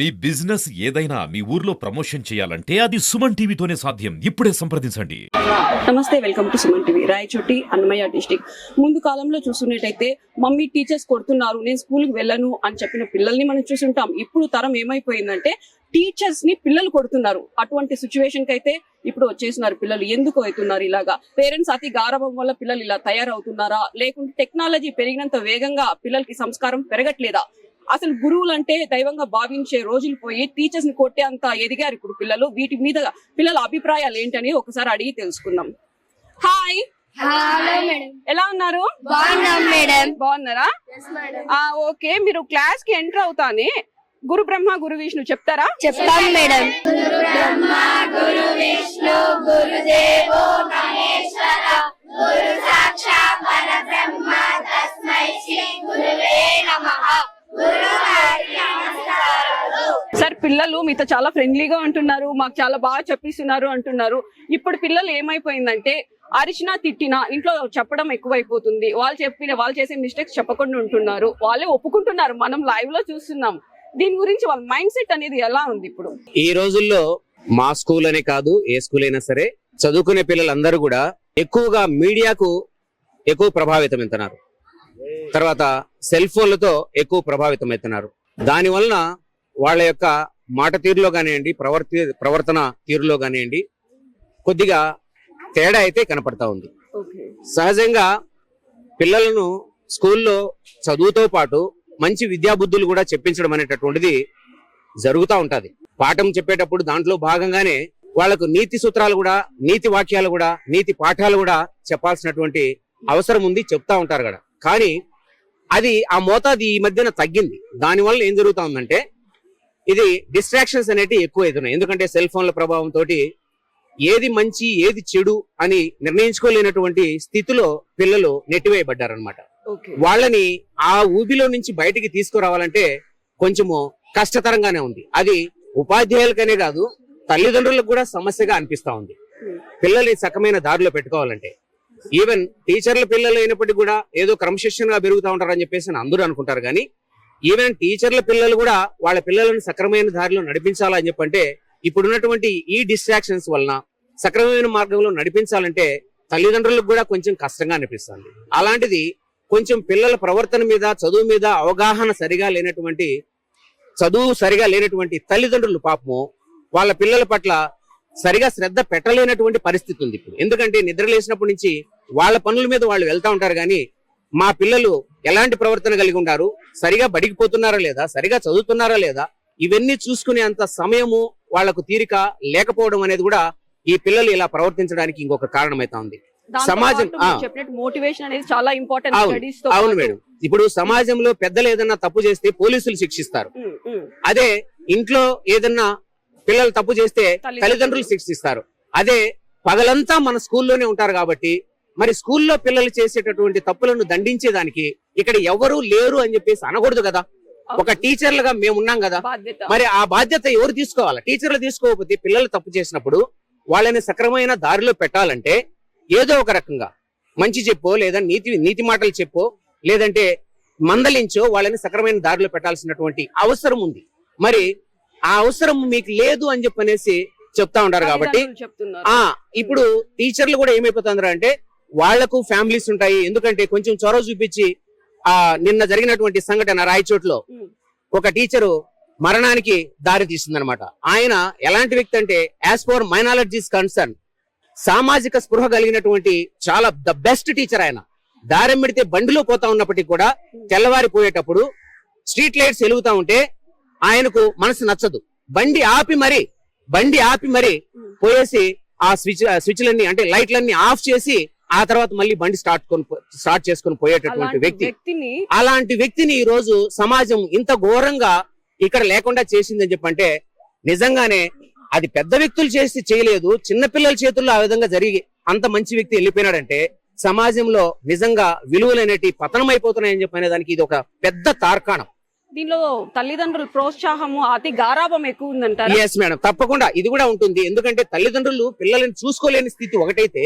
మీ business ఏదైనా మీ ఊర్లో promotion చేయాలంటే అది సుమన్ టీవీతోనే సాధ్యం. ఇప్పుడే సంప్రదించండి. నమస్తే, welcome to Suman TV. Rayachoti, Annamayya district. ముందు కాలంలో చూస్తున్నట్టయితే మమ్మీ టీచర్స్ కొడుతున్నారు, నేను స్కూల్కి వెళ్ళను అని చెప్పిన పిల్లల్ని మనం చూసుంటాం. ఇప్పుడు తరం ఏమైపోయిందంటే టీచర్స్ ని పిల్లలు కొడుతున్నారు. అటువంటి సిచ్యువేషన్ కి అయితే ఇప్పుడు వచ్చేసినారు పిల్లలు. ఎందుకు అవుతున్నారు ఇలాగా? పేరెంట్స్ అతి గారవం వల్ల పిల్లలు ఇలా తయారవుతున్నారా, లేకుంటే టెక్నాలజీ పెరిగినంత వేగంగా పిల్లలకి సంస్కారం పెరగట్లేదా? అసలు గురువులు అంటే దైవంగా భావించే రోజులు పోయి టీచర్స్ ని కొట్టే అంత ఎదిగారు ఇప్పుడు పిల్లలు. వీటి మీద పిల్లల అభిప్రాయాలు ఏంటని ఒకసారి అడిగి తెలుసుకుందాం. హాయ్, ఎలా ఉన్నారు? బాగున్నారా? ఓకే, మీరు క్లాస్ కి ఎంటర్ అవుతానే గురు బ్రహ్మ గురు విష్ణు చెప్తారా? చెప్తాం మేడం. గురు బ్రహ్మ గురు విష్ణు గురుదేవో మహేశ్వర గురు సాక్షాత్ పరబ్రహ్మ తస్మై శ్రీ గురువే నమః. సార్, పిల్లలు మీతో చాలా ఫ్రెండ్లీగా ఉంటున్నారు, మాకు చాలా బాగా చెప్పిస్తున్నారు అంటున్నారు. ఇప్పుడు పిల్లలు ఏమైపోయిందంటే అరిచినా తిట్టినా ఇంట్లో చెప్పడం ఎక్కువైపోతుంది. వాళ్ళు చేసే మిస్టేక్స్ చెప్పకుండా ఉంటున్నారు. వాళ్ళే ఒప్పుకుంటున్నారు, మనం లైవ్ లో చూస్తున్నాం. దీని గురించి వాళ్ళ మైండ్ సెట్ అనేది ఎలా ఉంది ఇప్పుడు? ఈ రోజుల్లో మా స్కూల్ అనే కాదు, ఏ స్కూల్ అయినా సరే చదువుకునే పిల్లలందరూ కూడా ఎక్కువగా మీడియాకు ఎక్కువ ప్రభావితం అవుతున్నారు. తర్వాత సెల్ ఫోన్లతో ఎక్కువ ప్రభావితం అవుతున్నారు. దాని వలన వాళ్ళ యొక్క మాట తీరులో కానివ్వండి, ప్రవర్తన తీరులో కానివ్వండి కొద్దిగా తేడా అయితే కనపడతా ఉంది. సహజంగా పిల్లలను స్కూల్లో చదువుతో పాటు మంచి విద్యాబుద్ధులు కూడా చెప్పించడం అనేటటువంటిది జరుగుతూ ఉంటది. పాఠం చెప్పేటప్పుడు దాంట్లో భాగంగానే వాళ్లకు నీతి సూత్రాలు కూడా, నీతి వాక్యాలు కూడా, నీతి పాఠాలు కూడా చెప్పాల్సినటువంటి అవసరం ఉంది, చెప్తా ఉంటారు కదా. కానీ అది ఆ మోతాదు ఈ మధ్యన తగ్గింది. దానివల్ల ఏం జరుగుతా ఉందంటే ఇది డిస్ట్రాక్షన్స్ అనేవి ఎక్కువ అవుతున్నాయి. ఎందుకంటే సెల్ ఫోన్ల ప్రభావంతో ఏది మంచి ఏది చెడు అని నిర్ణయించుకోలేనటువంటి స్థితిలో పిల్లలు నెట్టివేయబడ్డారనమాట. వాళ్ళని ఆ ఊబిలో నుంచి బయటికి తీసుకురావాలంటే కొంచెము కష్టతరంగానే ఉంది. అది ఉపాధ్యాయులకనే కాదు, తల్లిదండ్రులకు కూడా సమస్యగా అనిపిస్తా ఉంది. పిల్లల్ని సకమైన దారిలో పెట్టుకోవాలంటే ఈవెన్ టీచర్ల పిల్లలు అయినప్పటికీ కూడా ఏదో క్రమశిక్షణగా పెరుగుతూ ఉంటారని చెప్పేసి అందరూ అనుకుంటారు. కానీ ఈవెన్ టీచర్ల పిల్లలు కూడా వాళ్ళ పిల్లలను సక్రమైన దారిలో నడిపించాలని చెప్పంటే ఇప్పుడున్నటువంటి ఈ డిస్ట్రాక్షన్స్ వలన సక్రమమైన మార్గంలో నడిపించాలంటే తల్లిదండ్రులకు కూడా కొంచెం కష్టంగా అనిపిస్తుంది. అలాంటిది కొంచెం పిల్లల ప్రవర్తన మీద, చదువు మీద అవగాహన సరిగా లేనటువంటి తల్లిదండ్రులు పాపము వాళ్ళ పిల్లల పట్ల సరిగా శ్రద్ధ పెట్టలేనటువంటి పరిస్థితి ఉంది ఇప్పుడు. ఎందుకంటే నిద్ర లేచినప్పటి నుంచి వాళ్ళ పనుల మీద వాళ్ళు వెళ్తా ఉంటారు. కానీ మా పిల్లలు ఎలాంటి ప్రవర్తన కలిగి ఉన్నారు, సరిగా బడికి పోతున్నారా లేదా, సరిగా చదువుతున్నారా లేదా, ఇవన్నీ చూసుకునే అంత సమయము వాళ్లకు తీరిక లేకపోవడం అనేది కూడా ఈ పిల్లలు ఇలా ప్రవర్తించడానికి ఇంకొక కారణమైతా ఉంది. సమాజం మోటివేషన్ అనేది చాలా ఇంపార్టెంట్. అవును మేడం. ఇప్పుడు సమాజంలో పెద్దలు ఏదన్నా తప్పు చేస్తే పోలీసులు శిక్షిస్తారు. అదే ఇంట్లో ఏదన్నా పిల్లలు తప్పు చేస్తే తల్లిదండ్రులు శిక్షిస్తారు. అదే పగలంతా మన స్కూల్లోనే ఉంటారు కాబట్టి మరి స్కూల్లో పిల్లలు చేసేటటువంటి తప్పులను దండించేదానికి ఇక్కడ ఎవరు లేరు అని చెప్పేసి అనకూడదు కదా. ఒక టీచర్లుగా మేము ఉన్నాం కదా, మరి ఆ బాధ్యత ఎవరు తీసుకోవాలి? టీచర్లు తీసుకోకపోతే పిల్లలు తప్పు చేసినప్పుడు వాళ్ళని సక్రమైన దారిలో పెట్టాలంటే ఏదో ఒక రకంగా మంచి చెప్పో, లేదా నీతి మాటలు చెప్పో, లేదంటే మందలించో వాళ్ళని సక్రమైన దారిలో పెట్టాల్సినటువంటి అవసరం ఉంది. మరి ఆ అవసరం మీకు లేదు అని చెప్పనేసి చెప్తా ఉంటారు. కాబట్టి ఇప్పుడు టీచర్లు కూడా ఏమైపోతున్నారు అంటే వాళ్లకు ఫ్యామిలీస్ ఉంటాయి. ఎందుకంటే కొంచెం చొరవ చూపించి నిన్న జరిగినటువంటి సంఘటన రాయచోట్లో ఒక టీచరు మరణానికి దారి తీసిందనమాట. ఆయన ఎలాంటి వ్యక్తి అంటే యాజ్ ఫర్ మైనారిటీస్ కన్సర్న్ సామాజిక స్పృహ కలిగినటువంటి చాలా ద బెస్ట్ టీచర్. ఆయన దారెమ్మిడితే బండిలో పోతా ఉన్నప్పటికీ కూడా తెల్లవారిపోయేటప్పుడు స్ట్రీట్ లైట్స్ వెలుగుతా ఉంటే ఆయనకు మనసు నచ్చదు. బండి ఆపి మరి పోయేసి ఆ స్విచ్లన్నీ అంటే లైట్లన్నీ ఆఫ్ చేసి ఆ తర్వాత మళ్ళీ బండి స్టార్ట్ చేసుకుని పోయేటటువంటి వ్యక్తి. అలాంటి వ్యక్తిని ఈ రోజు సమాజం ఇంత ఘోరంగా ఇక్కడ లేకుండా చేసిందని చెప్పంటే నిజంగానే అది పెద్ద వ్యక్తులు చేయలేదు, చిన్నపిల్లల చేతుల్లో ఆ విధంగా జరిగి అంత మంచి వ్యక్తి వెళ్ళిపోయినాడంటే సమాజంలో నిజంగా విలువలనేటి పతనం అయిపోతున్నాయని చెప్పనే దానికి ఇది ఒక పెద్ద తార్కాణం. దీనిలో తల్లిదండ్రుల ప్రోత్సాహము, అతి గారాభం ఎక్కువ ఉందంటారు. ఎస్ మేడం, తప్పకుండా ఇది కూడా ఉంటుంది. ఎందుకంటే తల్లిదండ్రులు పిల్లలను చూసుకోలేని స్థితి ఒకటైతే,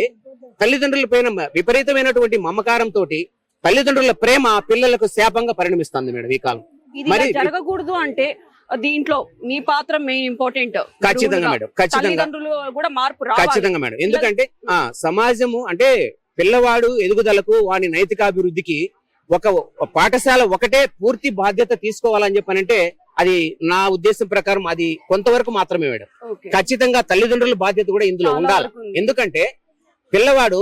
తల్లిదండ్రుల పైన విపరీతమైనటువంటి మమకారంతో తల్లిదండ్రుల ప్రేమ పిల్లలకు శాపంగా పరిణమిస్తుంది మేడం ఈ కాలం. మరి జరగకూడదు అంటే దీంట్లో మీ పాత్ర మెయిన్ ఇంపార్టెంట్. ఖచ్చితంగా మేడం, ఖచ్చితంగా తల్లిదండ్రులు కూడా మార్పు రావాలి. ఖచ్చితంగా మేడం. ఎందుకంటే సమాజము అంటే పిల్లవాడు ఎదుగుదలకు వాని నైతికాభివృద్ధికి ఒక పాఠశాల ఒకటే పూర్తి బాధ్యత తీసుకోవాలని చెప్పనంటే అది నా ఉద్దేశం ప్రకారం అది కొంతవరకు మాత్రమే మేడం. ఖచ్చితంగా తల్లిదండ్రుల బాధ్యత కూడా ఇందులో ఉండాలి. ఎందుకంటే పిల్లవాడు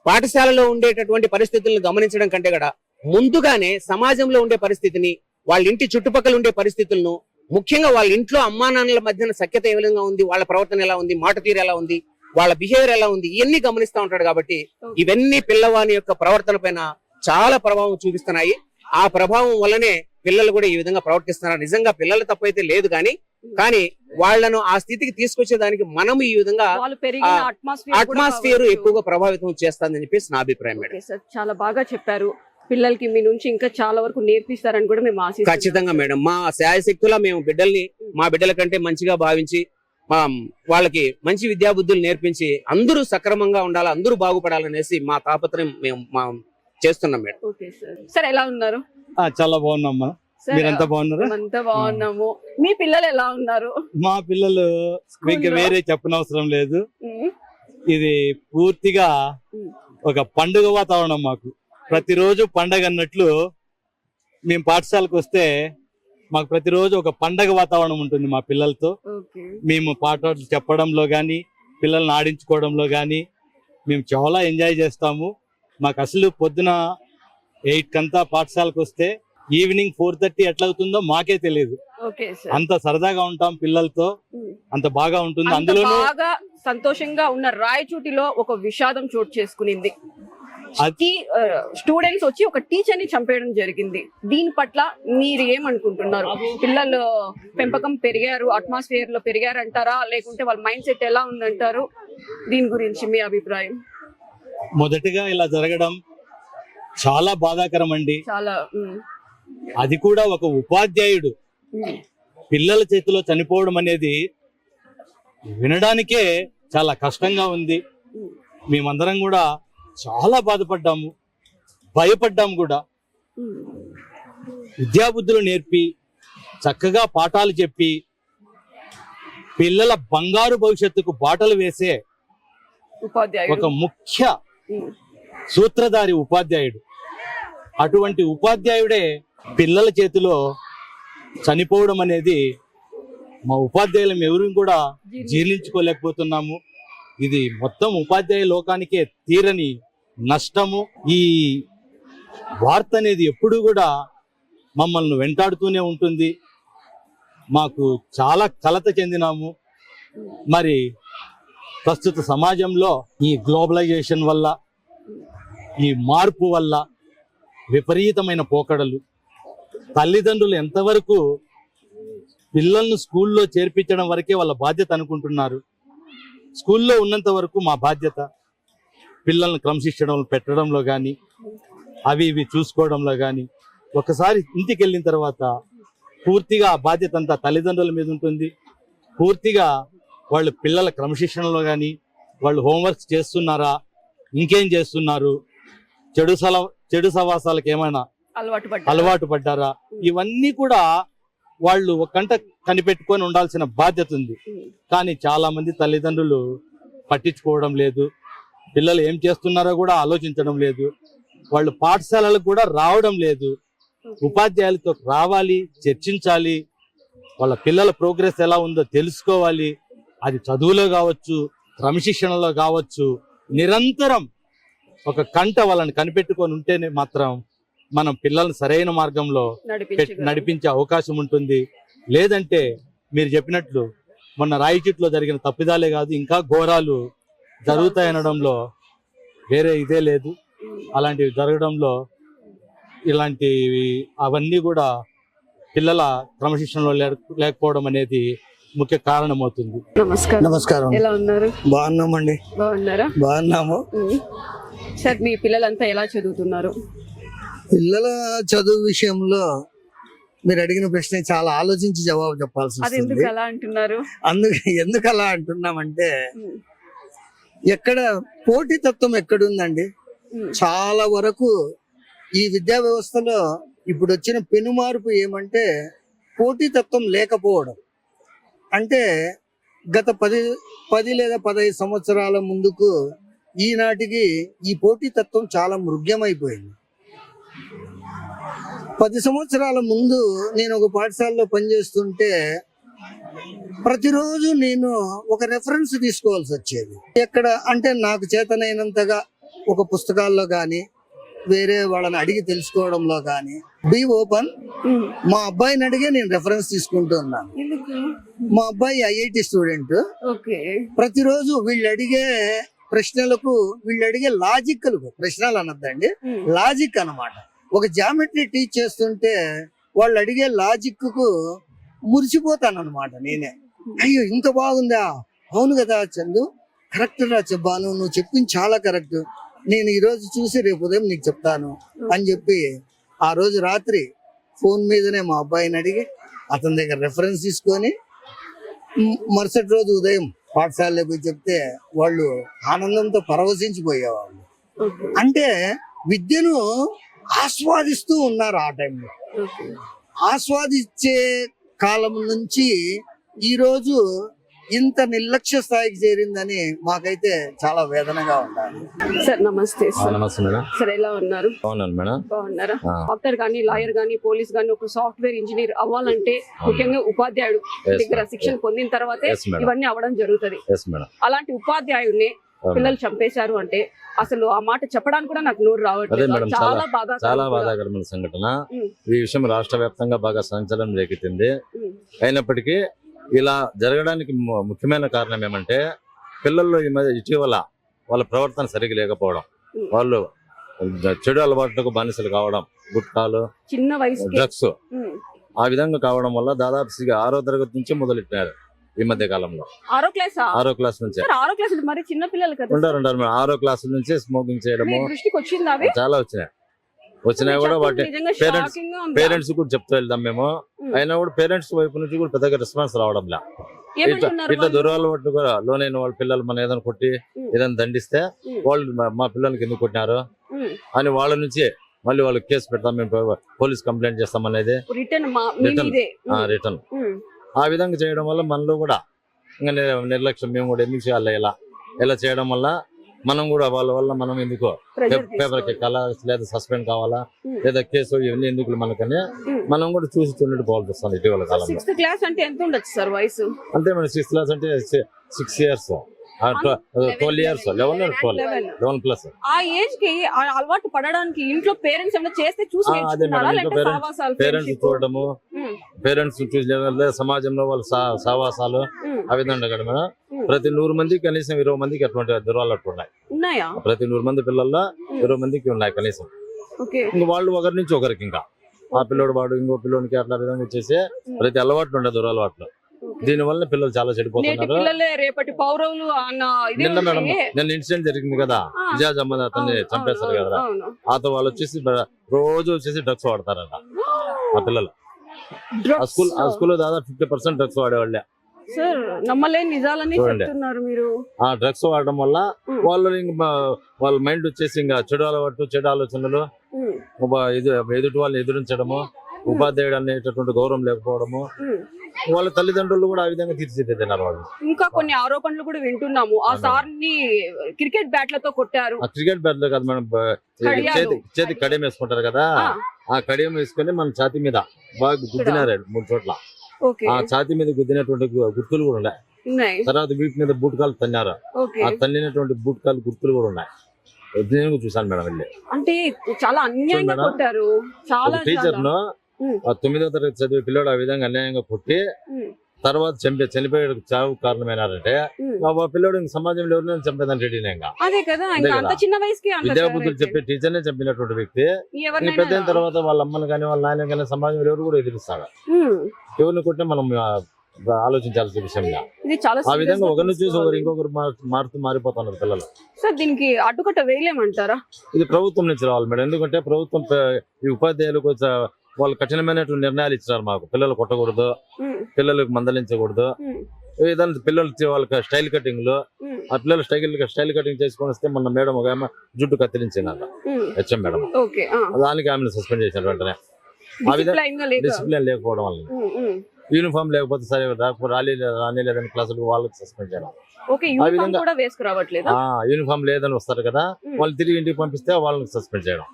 పాఠశాలలో ఉండేటటువంటి పరిస్థితులను గమనించడం కంటే కూడా ముందుగానే సమాజంలో ఉండే పరిస్థితిని, వాళ్ళ ఇంటి చుట్టుపక్కల ఉండే పరిస్థితులను, ముఖ్యంగా వాళ్ళ ఇంట్లో అమ్మా నాన్నల మధ్యన సఖ్యత ఏ విధంగా ఉంది, వాళ్ళ ప్రవర్తన ఎలా ఉంది, మాట తీరు ఎలా ఉంది, వాళ్ళ బిహేవియర్ ఎలా ఉంది, ఇవన్నీ గమనిస్తూ ఉంటాడు. కాబట్టి ఇవన్నీ పిల్లవాని యొక్క ప్రవర్తన పైన చాలా ప్రభావం చూపిస్తున్నాయి. ఆ ప్రభావం వల్లనే పిల్లలు కూడా ఈ విధంగా ప్రవర్తిస్తున్నారు. నిజంగా పిల్లల తప్పైతే లేదు కానీ వాళ్ళను ఆ స్థితికి తీసుకొచ్చేదానికి మనం ఈ విధంగా అట్మాస్ఫియర్ ఎక్కువగా ప్రభావితం చేస్తుందని చెప్పేసి నా అభిప్రాయం మేడం. చాలా బాగా చెప్పారు. పిల్లలకి మీ నుంచి ఇంకా చాలా వరకు నేర్పిస్తారని కూడా మేము ఆశిస్తున్నాం. ఖచ్చితంగా మేడం, మా శాయశక్తులా మేము మా బిడ్డల కంటే మంచిగా భావించి వాళ్ళకి మంచి విద్యాబుద్ధులు నేర్పించి అందరూ సక్రమంగా ఉండాలి, అందరూ బాగుపడాలనేసి మా తాపత్రయం మేము చేస్తున్నాం మేడం. సార్ ఎలా ఉన్నారు? చాలా బాగున్నామ్మా. మీరంతా బాగున్నారా? అంతా బాగున్నాము. మీ పిల్లలు ఎలా ఉన్నారు? మా పిల్లలు మీకు వేరే చెప్పనవసరం లేదు. ఇది పూర్తిగా ఒక పండుగ వాతావరణం. మాకు ప్రతిరోజు పండగ అన్నట్లు మేము పాఠశాలకు వస్తే మాకు ప్రతిరోజు ఒక పండగ వాతావరణం ఉంటుంది మా పిల్లలతో. మేము పాటలు చెప్పడంలో గాని పిల్లల్ని ఆడించుకోవడంలో గాని మేము చాలా ఎంజాయ్ చేస్తాము. మాకు అసలు పొద్దున 8 కంతా పాఠశాలకు వస్తే ఈవినింగ్ 4:30 ఎట్లా అవుతుందో మాకే తెలియదు. అంత సరదాగా ఉంటాం పిల్లలతో, అంత బాగా ఉంటుంది. అందులో బాగా సంతోషంగా ఉన్న రాయచూటిలో ఒక విషాదం చోటు చేసుకునింది. స్టూడెంట్స్ వచ్చి ఒక టీచర్ ని చంపేయడం జరిగింది. దీని పట్ల మీరు ఏమనుకుంటున్నారు? పిల్లలు పెంపకం పెరిగారు, అట్మాస్ఫియర్ లో పెరిగారు అంటారా, లేకుంటే వాళ్ళ మైండ్ సెట్ ఎలా ఉందంటారు? దీని గురించి మీ అభిప్రాయం? మొదటిగా ఇలా జరగడం చాలా బాధాకరం అండి. చాలా అది కూడా ఒక ఉపాధ్యాయుడు పిల్లల చేతిలో చనిపోవడం అనేది వినడానికే చాలా కష్టంగా ఉంది. మేమందరం కూడా చాలా బాధపడ్డాము, భయపడ్డాము కూడా. విద్యాబుద్ధులు నేర్పి చక్కగా పాఠాలు చెప్పి పిల్లల బంగారు భవిష్యత్తుకు బాటలు వేసే ఒక ముఖ్య సూత్రధారి ఉపాధ్యాయుడు. అటువంటి ఉపాధ్యాయుడే పిల్లల చేతిలో చనిపోవడం అనేది మా ఉపాధ్యాయులం ఎవరు కూడా జీర్ణించుకోలేకపోతున్నాము. ఇది మొత్తం ఉపాధ్యాయ లోకానికే తీరని నష్టము. ఈ వార్త అనేది ఎప్పుడు కూడా మమ్మల్ని వెంటాడుతూనే ఉంటుంది. మాకు చాలా కలత చెందినాము. మరి ప్రస్తుత సమాజంలో ఈ గ్లోబలైజేషన్ వల్ల, ఈ మార్పు వల్ల విపరీతమైన పోకడలు, తల్లిదండ్రులు ఎంతవరకు పిల్లలను స్కూల్లో చేర్పించడం వరకే వాళ్ళ బాధ్యత అనుకుంటున్నారు. స్కూల్లో ఉన్నంత వరకు మా బాధ్యత పిల్లల్ని క్రమశిక్షణలో పెట్టడంలో కానీ అవి ఇవి చూసుకోవడంలో కానీ, ఒకసారి ఇంటికి వెళ్ళిన తర్వాత పూర్తిగా ఆ బాధ్యత అంతా తల్లిదండ్రుల మీద ఉంటుంది. పూర్తిగా వాళ్ళు పిల్లల క్రమశిక్షణలో కానీ, వాళ్ళు హోంవర్క్స్ చేస్తున్నారా, ఇంకేం చేస్తున్నారు, చెడు సవాసాలకు ఏమైనా అలవాటు పడ్డారా, ఇవన్నీ కూడా వాళ్ళు ఒక కంట కనిపెట్టుకొని ఉండాల్సిన బాధ్యత ఉంది. కానీ చాలా మంది తల్లిదండ్రులు పట్టించుకోవడం లేదు. పిల్లలు ఏం చేస్తున్నారో కూడా ఆలోచించడం లేదు. వాళ్ళు పాఠశాలలకు కూడా రావడం లేదు. ఉపాధ్యాయులతో రావాలి, చర్చించాలి, వాళ్ళ పిల్లల ప్రోగ్రెస్ ఎలా ఉందో తెలుసుకోవాలి. అది చదువులో కావచ్చు, క్రమశిక్షణలో కావచ్చు, నిరంతరం ఒక కంట వాళ్ళని కనిపెట్టుకొని ఉంటేనే మాత్రం మనం పిల్లల్ని సరైన మార్గంలో నడిపించే అవకాశం ఉంటుంది. లేదంటే మీరు చెప్పినట్లు మొన్న రాయచూట్లో జరిగిన తప్పిదాలే కాదు, ఇంకా ఘోరాలు జరుగుతాయనడంలో వేరే ఇదే లేదు. అలాంటివి జరగడంలో ఇలాంటివి అవన్నీ కూడా పిల్లల క్రమశిక్షణలో లేకపోవడం అనేది ముఖ్య కారణమవుతుంది. నమస్కారం. ఎలా ఉన్నారు? బాగున్నామండి. బాగున్నారా? బాగున్నాము. సార్, మీ పిల్లలంతా ఎలా చదువుతున్నారు? పిల్లల చదువు విషయంలో మీరు అడిగిన ప్రశ్న చాలా ఆలోచించి జవాబు చెప్పాల్సి వస్తుంది. ఎందుకు అలా అంటున్నామంటే ఎక్కడ పోటీతత్వం ఎక్కడుందండి? చాలా వరకు ఈ విద్యా వ్యవస్థలో ఇప్పుడు వచ్చిన పెను మార్పు ఏమంటే పోటీతత్వం లేకపోవడం. అంటే గత 10 లేదా 15 సంవత్సరాల ముందుకు ఈనాటికి ఈ పోటీతత్వం చాలా మృగ్యమైపోయింది. 10 సంవత్సరాల ముందు నేను ఒక పాఠశాలలో పనిచేస్తుంటే ప్రతిరోజు నేను ఒక రెఫరెన్స్ తీసుకోవాల్సి వచ్చేది. ఎక్కడ అంటే నాకు చేతనైనంతగా ఒక పుస్తకాల్లో కానీ వేరే వాళ్ళని అడిగి తెలుసుకోవడంలో కానీ బీ ఓపెన్. మా అబ్బాయిని అడిగే నేను రెఫరెన్స్ తీసుకుంటూ ఉన్నాను. మా అబ్బాయి ఐఐటి స్టూడెంట్. ప్రతిరోజు వీళ్ళు అడిగే ప్రశ్నలకు వీళ్ళు అడిగే లాజికల్ ప్రశ్నలు అనద్దండి, లాజిక్ అన్నమాట. ఒక జామెట్రీ టీచ్ చేస్తుంటే వాళ్ళు అడిగే లాజిక్ కు మురిసిపోతాను అనమాట నేనే. అయ్యో ఇంత బాగుందా, అవును కదా చందు, కరెక్ట్ రా చెప్పాను, నువ్వు చెప్పింది చాలా కరెక్ట్, నేను ఈ రోజు చూసి రేపు ఉదయం నీకు చెప్తాను అని చెప్పి ఆ రోజు రాత్రి ఫోన్ మీదనే మా అబ్బాయిని అడిగి అతని దగ్గర రెఫరెన్స్ తీసుకొని మరుసటి రోజు ఉదయం పాఠశాలలో పోయి చెప్తే వాళ్ళు ఆనందంతో పరవశించిపోయేవాళ్ళు. అంటే విద్యను ఆస్వాదిస్తూ ఉన్నారు ఆ టైంలో. ఆస్వాదించే కాలం నుంచి ఈ రోజు ఇంత నిర్లక్ష్య స్థాయికి చేరిందని మాకైతే చాలా వేదనగా ఉండాలి. సార్ నమస్తే సార్. నమస్తే మేడం. సార్ ఎలా ఉన్నారు? బాగున్నాను మేడం. బాగున్నారా? డాక్టర్ గానీ, లాయర్ గానీ, పోలీస్ గానీ, ఒక సాఫ్ట్వేర్ ఇంజనీర్ అవ్వాలంటే ముఖ్యంగా ఉపాధ్యాయుడు దగ్గర శిక్షణ పొందిన తర్వాతే ఇవన్నీ అవ్వడం జరుగుతుంది. అలాంటి ఉపాధ్యాయుడిని పిల్లలు చంపేశారు అంటే అసలు ఆ మాట చెప్పడానికి కూడా నాకు నోరు రావట్లేదు. చాలా బాధాకరమైన సంఘటన. ఈ విషయం రాష్ట్ర వ్యాప్తంగా బాగా సంచలనం రేకెత్తింది. అయినప్పటికీ ఇలా జరగడానికి ముఖ్యమైన కారణం ఏమంటే పిల్లల్లో ఇటీవల వాళ్ళ ప్రవర్తన సరిగ్గా లేకపోవడం, వాళ్ళు చెడు అలవాట్లకు బానిసలు కావడం, గుట్కాలు, చిన్న వయసు డ్రగ్స్ ఆ విధంగా కావడం వల్ల దాదాపు 6వ తరగతి నుంచి మొదలెట్టినారు ఈ మధ్య కాలంలో. 6వ క్లాస్ నుంచి మరి చిన్న పిల్లలు కదా ఉంటారు. 6వ క్లాస్ నుంచి స్మోకింగ్ చేయడము చాలా వచ్చినాయి కూడా వాటి పేరెంట్స్ కూడా చెప్తూ వెళ్దాం మేము. అయినా కూడా పేరెంట్స్ వైపు నుంచి కూడా పెద్దగా రెస్పాన్స్ రావడం లే. ఇట్లా దురలవాట్లు కూడా లోనైన వాళ్ళ పిల్లలు మనం ఏదైనా కొట్టి ఏదైనా దండిస్తే వాళ్ళు మా పిల్లలకి ఎందుకు కొట్టినారు అని వాళ్ళ నుంచి మళ్ళీ వాళ్ళకి కేసు పెడతాం, మేము పోలీస్ కంప్లైంట్ చేస్తాం అనేది రిటర్న్. ఆ విధంగా చేయడం వల్ల మనలో కూడా ఇంకా నిర్లక్ష్యం, మేము కూడా ఎందుకు చేయాలి ఇలా చేయడం వల్ల మనం కూడా వాళ్ళ వల్ల మనం ఎందుకో పేపర్కి ఎక్కాలా, లేదా సస్పెండ్ కావాలా, లేదా కేసు ఇవన్నీ ఎందుకు మనకని మనం కూడా చూసి చూడట్టు పోవాల్సి వస్తుంది ఇటీవల కాలంలో. 6th క్లాస్ అంటే ఎంత ఉండొచ్చు సార్ వయసు? అంతే మేడం, 6th క్లాస్ అంటే 6 years, 12 years, 11 plus. ఆ ఏజ్ కి అలవాటు పడడానికి ఇంట్లో పేరెంట్స్ ఏమైనా చేస్తే చూసి పేరెంట్స్ చూడటము, పేరెంట్స్ చూసి సమాజంలో వాళ్ళ సహవాసాలు ఆ విధంగా కదా మేడం. ప్రతి 100 మందికి కనీసం 20 మందికి అటువంటి దురలవాట్లు ఉన్నాయి. ప్రతి 100 మంది పిల్లల్లో 20 మందికి ఉన్నాయి కనీసం. ఇంకా వాళ్ళు ఒకరి నుంచి ఒకరికి, ఇంకా ఆ పిల్లోడు వాడు ఇంకో పిల్లోనికి అట్లా విధంగా వచ్చేసి ప్రతి అలవాట్లు ఉండే దురలవాట్లు. దీని వల్ల పిల్లలు చాలా చెడిపోతున్నారు. నిన్న మేడం నిన్న ఇన్సిడెంట్ జరిగింది కదా, ఇజాజ్ అహ్మద్ అతన్ని చంపేస్తారు కదా, అతను వాళ్ళు వచ్చేసి రోజు వచ్చేసి డ్రగ్స్ వాడతారంట ఆ పిల్లలు. ఆ స్కూల్లో దాదాపు 50% డ్రగ్స్ వాడేవాళ్ళే. ఆ డ్రగ్స్ వాడడం వల్ల వాళ్ళు వాళ్ళ మైండ్ వచ్చేసి ఇంకా చెడు అలవాటు, చెడు ఆలోచనలు, ఎదుటి వాళ్ళని ఎదురించడము, ఉపాధ్యాయుడు అనేటటువంటి గౌరవం లేకపోవడము, వాళ్ళ తల్లిదండ్రులు కూడా ఆ విధంగా తీర్చిదిద్దినారు వాళ్ళు. ఇంకా కొన్ని ఆరోపణలు కూడా వింటున్నాము. ఆ సార్ ని క్రికెట్ బ్యాట్లతో కొట్టారు. ఆ క్రికెట్ బ్యాట్ కాదు మేడం, చేతి కడియం వేసుకుంటారు కదా, ఆ కడియం వేసుకుని మన ఛాతీ మీద బాగా గుద్దినారు 3 చోట్ల. ఆ ఛాతీ మీద గుద్దినటువంటి గుర్తులు కూడా ఉన్నాయి. తర్వాత వీటి మీద బూట్కాలు తన్నారు, ఆ తన్నినటువంటి బూట్కాలు గుర్తులు కూడా ఉన్నాయి. నేను చూసాను మేడం వెళ్ళి. అంటే చాలా అన్యాయంగా కొట్టారు. చాలా టీచర్ ను 9వ తరగతి చదివే పిల్లడు ఆ విధంగా అన్యాయంగా కొట్టి తర్వాత చనిపోయే చావు కారణమైనారంటే ఆ పిల్లడు సమాజంలో ఎవరినైనా చంపేదాన్ని రెడీనే. విద్యాబుద్ధులు చెప్పే టీచర్నే చంపినటువంటి వ్యక్తి పెద్ద అయిన తర్వాత వాళ్ళ అమ్మని కానీ వాళ్ళ నాయన కానీ సమాజంలో ఎవరు కూడా ఎదిరిస్తాడు. ఎవరిని కొట్టినా మనం ఆలోచించాల్సిన విషయం. ఆ విధంగా ఒకరిని చూసి ఒకరు ఇంకొకరు మారిపోతున్నారు పిల్లలు. సార్ దీనికి అడ్డుకట్ట వేయలేమంటారా? ఇది ప్రభుత్వం నుంచి రావాలి మేడం. ఎందుకంటే ప్రభుత్వం ఈ ఉపాధ్యాయులకు వాళ్ళు కఠినమైనటువంటి నిర్ణయాలు ఇచ్చినారు మాకు. పిల్లలు కొట్టకూడదు, పిల్లలకు మందలించకూడదు, ఏదైనా పిల్లలు వాళ్ళకి స్టైల్ కటింగ్లు, ఆ పిల్లలు స్టైల్ కటింగ్ చేసుకొని వస్తే మొన్న మేడం ఒక ఆమె జుట్టు కత్తిరించిందంట, హెచ్ఎం మేడం. దానికి ఆమెను సస్పెండ్ చేశారు వెంటనే. ఆ విధంగా డిసిప్లైన్ గా లేక డిసిప్లిన్ లేకపోవడం వల్ల యూనిఫామ్ లేకపోతే సరే రాలేదని క్లాసులకు వాళ్ళకి సస్పెండ్ చేయడం. ఓకే యూనిఫామ్ విధంగా- కూడా వేసుకురావట్లేదా? యూనిఫామ్ లేదని వస్తారు కదా, వాళ్ళు తిరిగి ఇంటికి పంపిస్తే వాళ్ళని సస్పెండ్ చేయడం.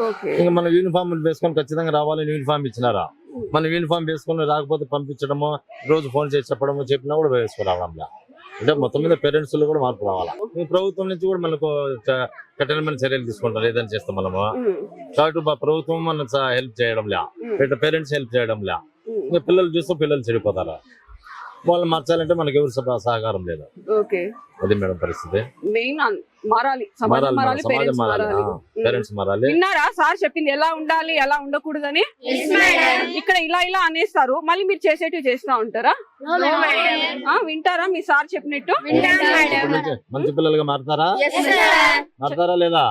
ఓకే ఇంకా మనం యూనిఫామ్ వేసుకొని ఖచ్చితంగా రావాలని యూనిఫామ్ ఇచ్చినారా, మనం యూనిఫామ్ వేసుకొని రాకపోతే పంపించడము, రోజు ఫోన్ చేసి చెప్పడము, చెప్పినా కూడా వేసుకురావాలా. అంటే మొత్తం మీద పేరెంట్స్ లో కూడా మార్పు రావాలా. ఈ ప్రభుత్వం నుంచి కూడా మనకు కఠినమైన చర్యలు తీసుకుంటారు ఏదైనా చేస్తాం మనము. కాబట్టి ప్రభుత్వం మనకు హెల్ప్ చేయడం లే, పేరెంట్స్ హెల్ప్ చేయడం లే. ఇంకా పిల్లలు చూస్తే పిల్లలు చెడిపోతారు. వాళ్ళు మార్చాలంటే మనకి ఎవరు సహకారం లేదు. ఓకే అది మేడం పరిస్థితి. మెయిన్ మారాలి, సమాజం మారాలి, సమాజం పేరెంట్స్ మారాలి, మారాలి. పేరెంట్స్ మారాలి. విన్నారా సార్ చెప్పింది ఎలా ఉండాలి ఎలా ఉండకూడదని? ఇక్కడ ఇలా అనేస్తారు, మళ్ళీ మీరు చేసేటివి చేస్తా ఉంటారా? వింటారా మీ సార్ చెప్పినట్టు? ఇప్పుడు నుంచి మంచి పిల్లలుగా మారుతారా లేదా?